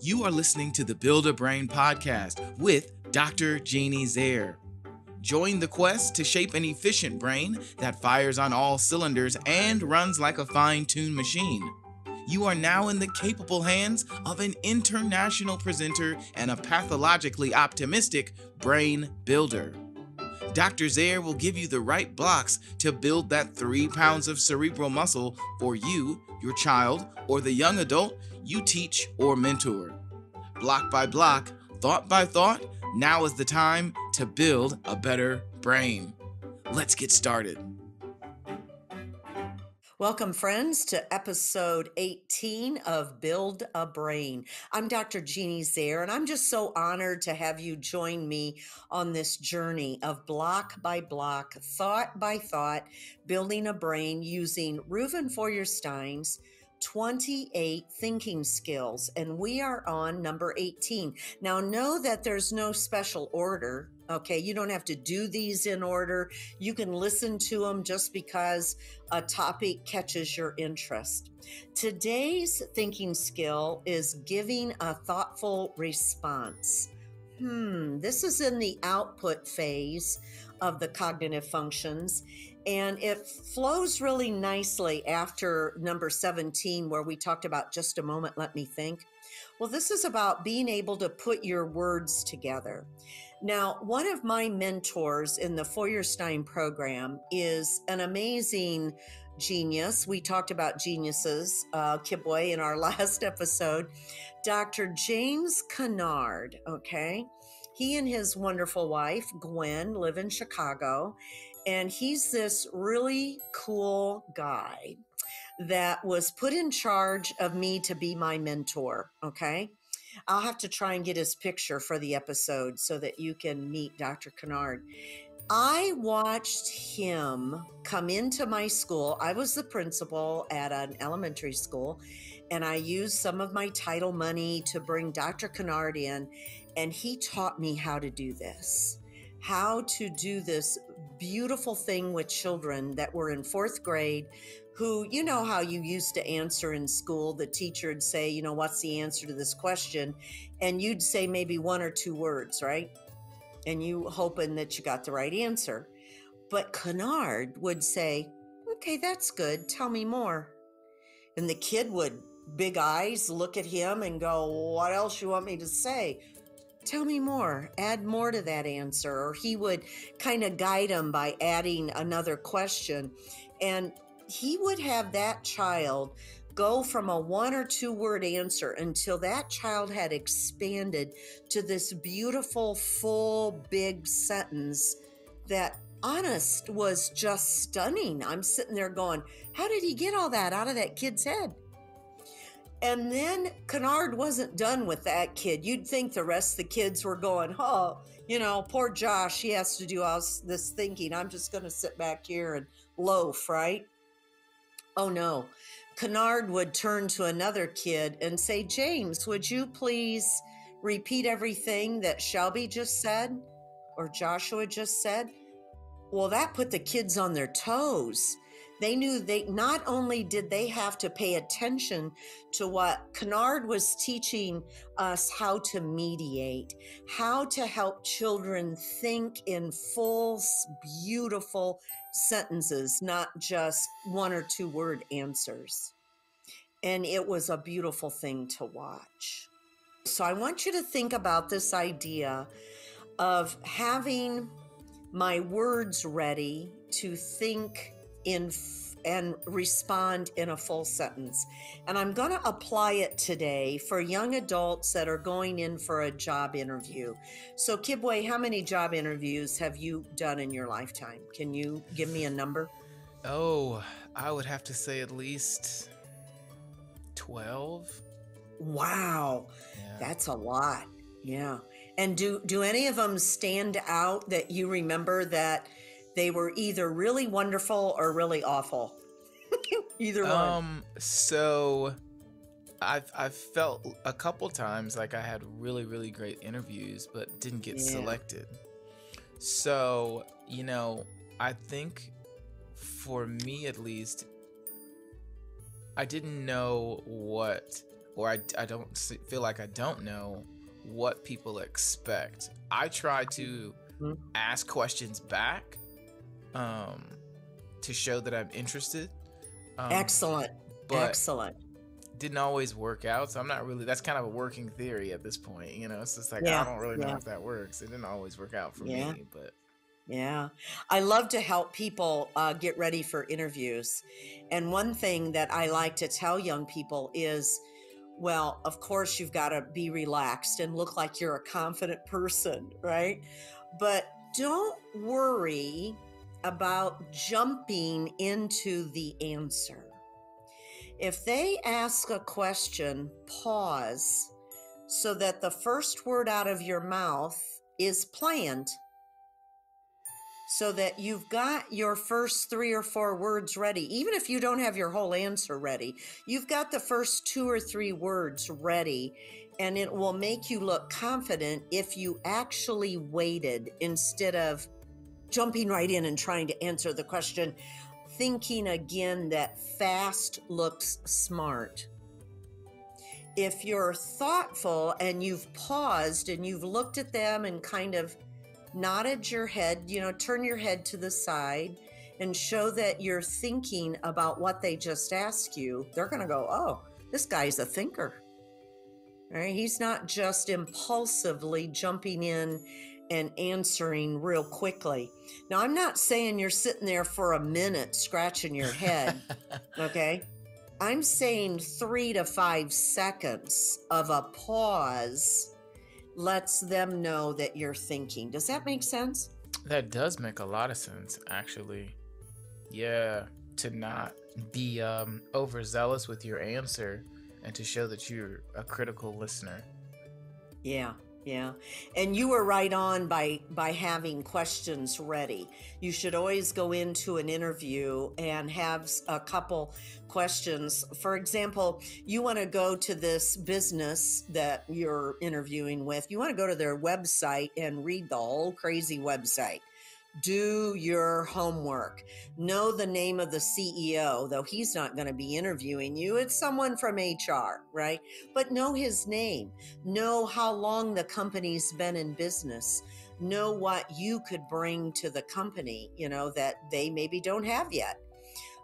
You are listening to the Build a Brain podcast with Dr. Jeannie Zaire. Join the quest to shape an efficient brain that fires on all cylinders and runs like a fine-tuned machine. You are now in the capable hands of an international presenter and a pathologically optimistic brain builder. Dr. Zaire will give you the right blocks to build that 3 pounds of cerebral muscle for you, your child, or the young adult you teach or mentor. Block by block, thought by thought, now is the time to build a better brain. Let's get started. Welcome, friends, to episode 18 of Build a Brain. I'm Dr. Jeannie Zaire, and I'm just so honored to have you join me on this journey of block by block, thought by thought, building a brain using Reuven Feuerstein's 28 thinking skills, and we are on number 18. Now, know that there's no special order. Okay, you don't have to do these in order. You can listen to them just because a topic catches your interest. Today's thinking skill is giving a thoughtful response. This is in the output phase of the cognitive functions, and it flows really nicely after number 17, where we talked about just a moment, let me think. Well, this is about being able to put your words together. Now, one of my mentors in the Feuerstein program is an amazing genius. We talked about geniuses, Kibwe, in our last episode. Dr. James Kennard, okay? He and his wonderful wife, Gwen, live in Chicago, and he's this really cool guy that was put in charge of me to be my mentor, okay? I'll have to try and get his picture for the episode so that you can meet Dr. Kennard. I watched him come into my school. I was the principal at an elementary school, and I used some of my title money to bring Dr. Kennard in, and he taught me how to do this beautiful thing with children that were in 4th grade who, you know how you used to answer in school, the teacher would say, what's the answer to this question? And you'd say maybe 1 or 2 words, right? And you hoping that you got the right answer. But Kennard would say, okay, that's good. Tell me more. And the kid would, big eyes, look at him and go, what else you want me to say? Tell me more, add more to that answer. Or he would kind of guide him by adding another question. And he would have that child go from a 1 or 2 word answer until that child had expanded to this beautiful, full, big sentence that, honest, was just stunning. I'm sitting there going, how did he get all that out of that kid's head? And then Kennard wasn't done with that kid. You'd think the rest of the kids were going, poor Josh, he has to do all this thinking. I'm just going to sit back here and loaf, right? Oh, no. Kennard would turn to another kid and say, James, would you please repeat everything that Shelby just said or Joshua just said? Well, that put the kids on their toes. They knew not only did they have to pay attention to what Kennard was teaching us how to mediate, how to help children think in full, beautiful sentences, not just 1 or 2 word answers. And it was a beautiful thing to watch. So I want you to think about this idea of having my words ready to think and respond in a full sentence. And I'm going to apply it today for young adults that are going in for a job interview. So Kibwe, how many job interviews have you done in your lifetime? Can you give me a number? Oh, I would have to say at least 12. Wow, Yeah. That's a lot. Yeah. And do any of them stand out that you remember that they were either really wonderful or really awful? Either one. So I've felt a couple times like I had really, really great interviews, but didn't get selected. So, I think for me at least, I didn't know what or I don't feel like I don't know what people expect. I try to Mhm. ask questions back, to show that I'm interested. Excellent. But Excellent. didn't always work out. So I'm not really, that's kind of a working theory at this point. It's just like, I Yeah. don't really know Yeah. if that works. It didn't always work out for Yeah. me, but Yeah. I love to help people get ready for interviews. And one thing that I like to tell young people is, well, of course, you've got to be relaxed and look like you're a confident person, right? But don't worry about jumping into the answer. If they ask a question, pause so that the first word out of your mouth is planned, so that you've got your first 3 or 4 words ready. Even if you don't have your whole answer ready, you've got the first 2 or 3 words ready, and it will make you look confident if you actually waited instead of jumping right in and trying to answer the question, thinking again that fast looks smart. If you're thoughtful and you've paused and you've looked at them and kind of nodded your head, turn your head to the side and show that you're thinking about what they just asked you, they're going to go, oh, this guy's a thinker. Right? He's not just impulsively jumping in and answering real quickly. Now, I'm not saying you're sitting there for a minute scratching your head, okay? I'm saying 3 to 5 seconds of a pause lets them know that you're thinking. Does that make sense? that does make a lot of sense, actually. Yeah, to not be overzealous with your answer and to show that you're a critical listener. Yeah, yeah. And you were right on by having questions ready. You should always go into an interview and have a couple questions. For example, you want to go to this business that you're interviewing with. You want to go to their website and read the whole crazy website. Do your homework. Know the name of the CEO, though he's not going to be interviewing you. It's someone from HR, right? But know his name. Know how long the company's been in business. Know what you could bring to the company, that they maybe don't have yet.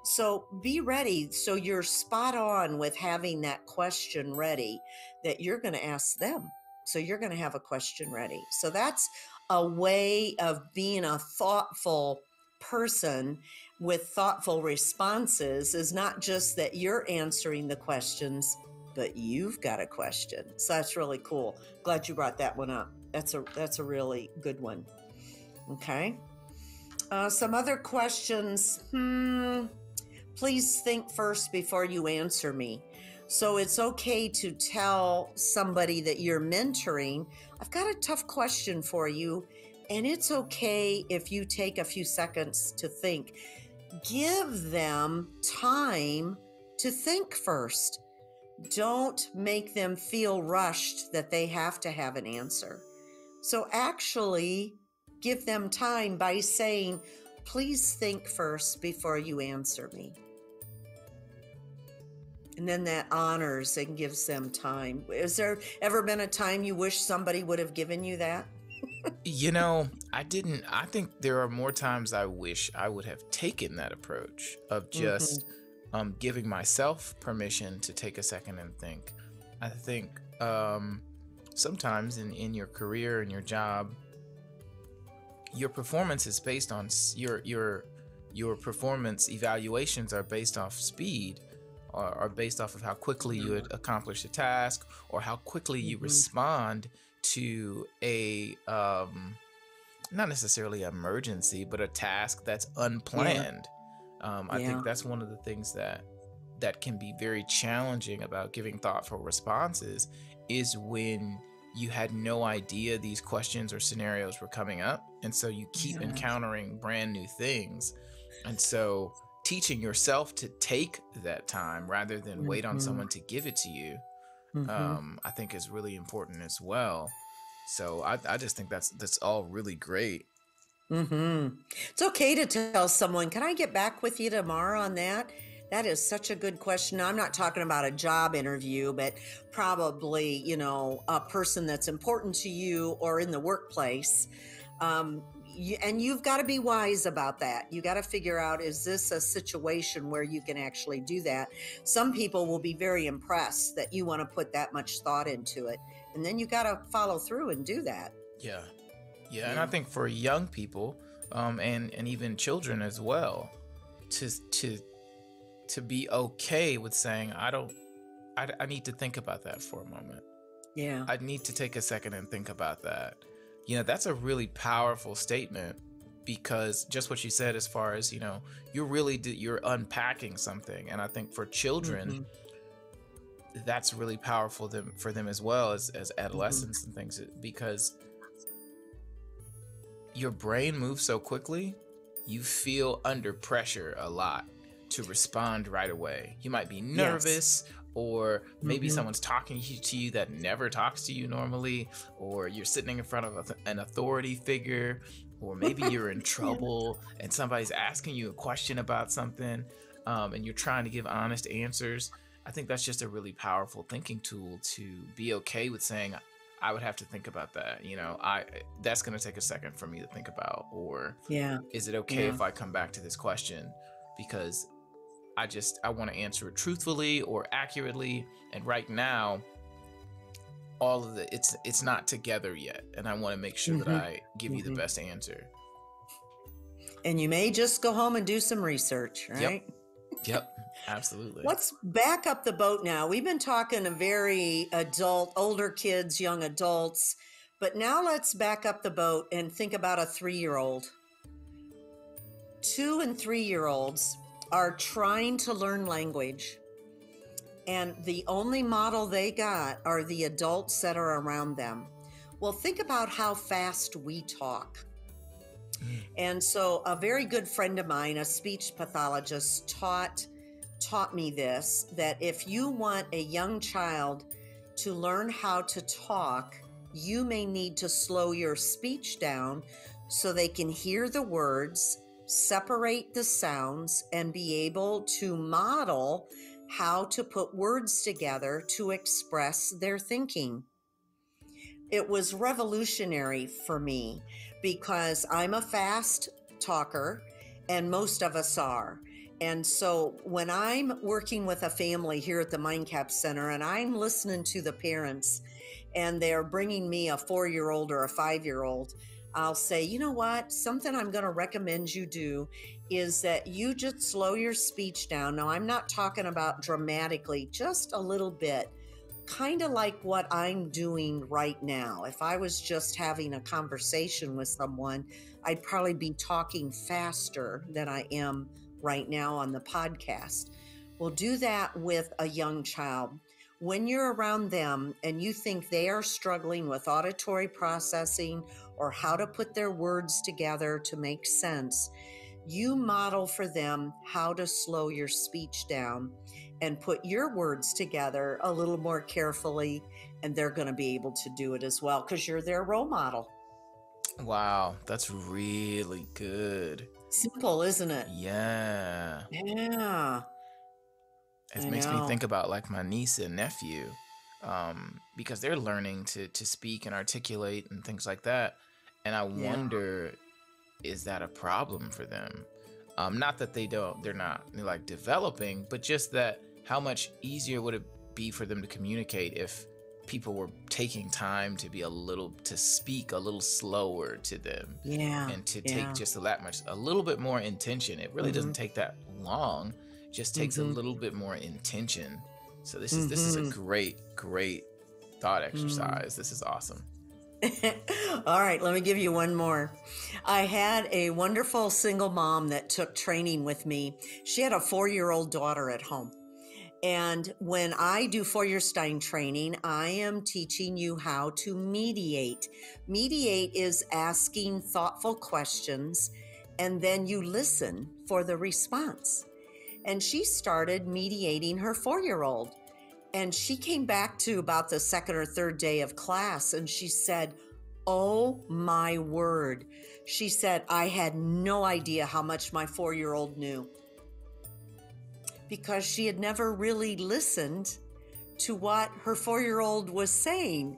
So be ready. So you're spot on with having that question ready that you're going to ask them. So you're going to have a question ready. So that's a way of being a thoughtful person with thoughtful responses, is not just that you're answering the questions, but you've got a question. So that's really cool. Glad you brought that one up. That's a really good one. Okay. Some other questions. Please think first before you answer me. So it's okay to tell somebody that you're mentoring, I've got a tough question for you, and it's okay if you take a few seconds to think. Give them time to think first. Don't make them feel rushed that they have to have an answer. So actually give them time by saying, please think first before you answer me. And then that honors and gives them time. Has there ever been a time you wish somebody would have given you that? I didn't. I think there are more times I wish I would have taken that approach of just giving myself permission to take a second and think. I think sometimes in your career and your job, your performance is based on your performance evaluations are based off speed, or based off of how quickly you would accomplish a task, or how quickly you respond to a not necessarily emergency, but a task that's unplanned. I think that's one of the things that can be very challenging about giving thoughtful responses, is when you had no idea these questions or scenarios were coming up, and so you keep encountering brand new things. And so teaching yourself to take that time rather than wait on someone to give it to you, I think is really important as well. So I just think that's all really great. It's okay to tell someone, can I get back with you tomorrow on that? That is such a good question. Now, I'm not talking about a job interview, but probably, a person that's important to you or in the workplace. And you've got to be wise about that. You got to figure out, is this a situation where you can actually do that? Some people will be very impressed that you want to put that much thought into it. And then you got to follow through and do that. Yeah. Yeah. And I think for young people, and even children as well, to be okay with saying, I need to think about that for a moment. Yeah. I need to take a second and think about that. That's a really powerful statement, because just what you said, as far as, you're unpacking something. And I think for children, that's really powerful for them as well, as adolescents and things, because your brain moves so quickly. You feel under pressure a lot to respond right away. You might be nervous, or maybe someone's talking to you that never talks to you normally, or you're sitting in front of an authority figure, or maybe you're in trouble and somebody's asking you a question about something, and you're trying to give honest answers. I think that's just a really powerful thinking tool, to be okay with saying, I would have to think about that. That's going to take a second for me to think about, or is it okay if I come back to this question? Because I want to answer it truthfully or accurately. And right now, all of it's not together yet. And I want to make sure that I give you the best answer. And you may just go home and do some research, right? Yep. Absolutely. Let's back up the boat now. We've been talking to very older kids, young adults, but now let's back up the boat and think about a 3-year-old. 2 and 3-year-olds are trying to learn language, and the only model they got are the adults that are around them. Well, think about how fast we talk. And so a very good friend of mine, a speech pathologist, taught me this, that if you want a young child to learn how to talk, you may need to slow your speech down so they can hear the words, separate the sounds, and be able to model how to put words together to express their thinking. It was revolutionary for me, because I'm a fast talker, and most of us are. And so when I'm working with a family here at the MindCap Center, and I'm listening to the parents, and they're bringing me a 4-year-old or a 5-year-old, I'll say, you know what? Something I'm going to recommend you do is that you just slow your speech down. Now, I'm not talking about dramatically, just a little bit, kind of like what I'm doing right now. If I was just having a conversation with someone, I'd probably be talking faster than I am right now on the podcast. We'll do that with a young child. When you're around them and you think they are struggling with auditory processing or how to put their words together to make sense, you model for them how to slow your speech down and put your words together a little more carefully, and they're going to be able to do it as well, because you're their role model. Wow, that's really good. Simple, isn't it? Yeah. Yeah. It makes me think about like my niece and nephew, because they're learning to speak and articulate and things like that. And I wonder, is that a problem for them? Not that they're not like developing, but just that how much easier would it be for them to communicate if people were taking time to speak a little slower to them, and to take just a little bit more intention. It really doesn't take that long; it just takes a little bit more intention. So this is a great thought exercise. This is awesome. All right, let me give you one more. I had a wonderful single mom that took training with me. She had a 4-year-old daughter at home. And when I do Feuerstein training, I am teaching you how to mediate. Mediate is asking thoughtful questions, and then you listen for the response. And she started mediating her 4-year-old. And she came back to about the second or third day of class, and she said, "Oh my word." She said, "I had no idea how much my 4-year-old knew." because she had never really listened to what her 4-year-old was saying.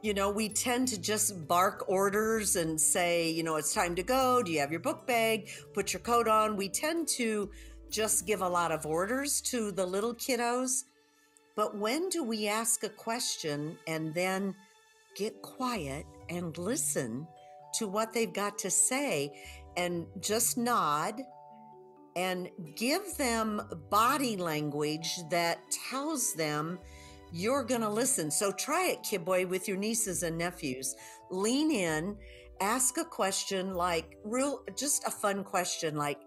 We tend to just bark orders and say, it's time to go. Do you have your book bag? Put your coat on. We tend to just give a lot of orders to the little kiddos. But when do we ask a question and then get quiet and listen to what they've got to say and just nod and give them body language that tells them you're going to listen? So try it, Kid Boy, with your nieces and nephews. Lean in, ask a question just a fun question like,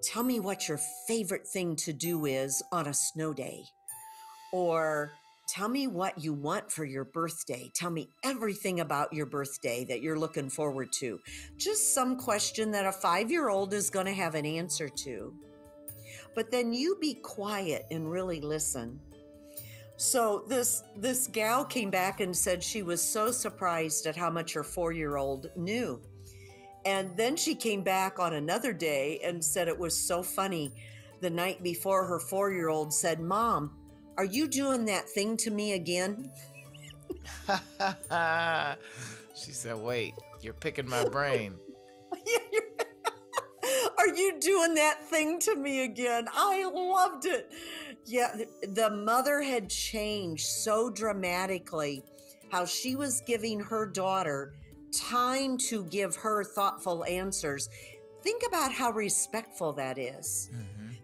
tell me what your favorite thing to do is on a snow day. Or tell me what you want for your birthday. Tell me everything about your birthday that you're looking forward to. Just some question that a 5-year-old is going to have an answer to. But then you be quiet and really listen. So this gal came back and said she was so surprised at how much her 4-year-old knew. And then she came back on another day and said it was so funny. The night before, her 4-year-old said, "Mom, are you doing that thing to me again?" She said, "Wait, you're picking my brain." Are you doing that thing to me again? I loved it. Yeah, the mother had changed so dramatically, how she was giving her daughter time to give her thoughtful answers. Think about how respectful that is.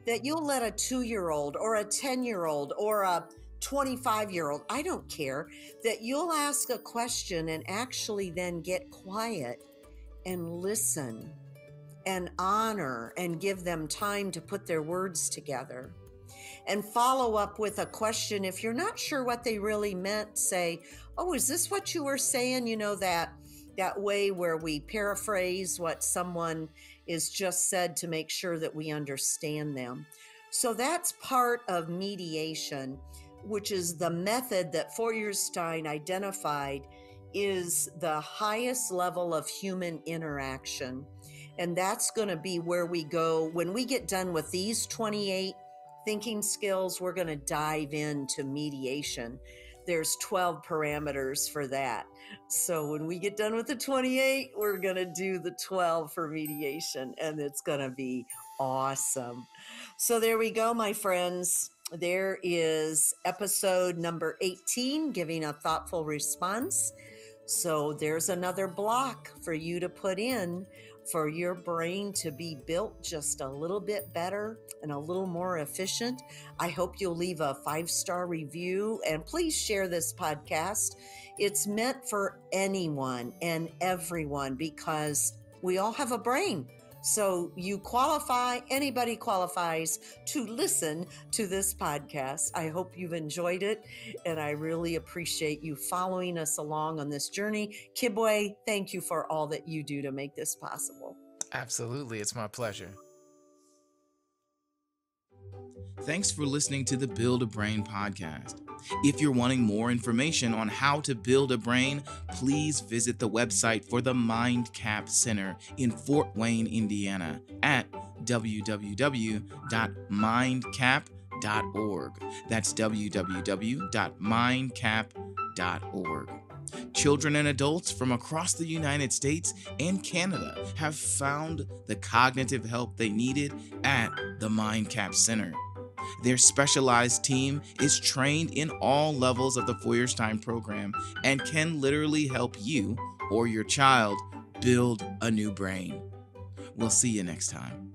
That you'll let a 2-year-old or a 10-year-old or a 25-year-old, I don't care, that you'll ask a question and actually then get quiet and listen and honor and give them time to put their words together. And follow up with a question. If you're not sure what they really meant, say, "Oh, is this what you were saying?" That way where we paraphrase what someone is just said to make sure that we understand them. So that's part of mediation, which is the method that Feuerstein identified is the highest level of human interaction. And that's going to be where we go. When we get done with these 28 thinking skills, we're going to dive into mediation. There's 12 parameters for that. So when we get done with the 28, we're going to do the 12 for mediation, and it's going to be awesome. So there we go, my friends. There is episode number 18, giving a thoughtful response. So there's another block for you to put in for your brain to be built just a little bit better and a little more efficient. I hope you'll leave a 5-star review, and please share this podcast. It's meant for anyone and everyone because we all have a brain. So you qualify, anybody qualifies to listen to this podcast. I hope you've enjoyed it, and I really appreciate you following us along on this journey. Kid Boy, thank you for all that you do to make this possible. Absolutely. It's my pleasure. Thanks for listening to the Build a Brain podcast. If you're wanting more information on how to build a brain, please visit the website for the MindCap Center in Fort Wayne, Indiana at www.mindcap.org. That's www.mindcap.org. Children and adults from across the United States and Canada have found the cognitive help they needed at the MindCap Center. Their specialized team is trained in all levels of the Feuerstein program and can literally help you or your child build a new brain. We'll see you next time.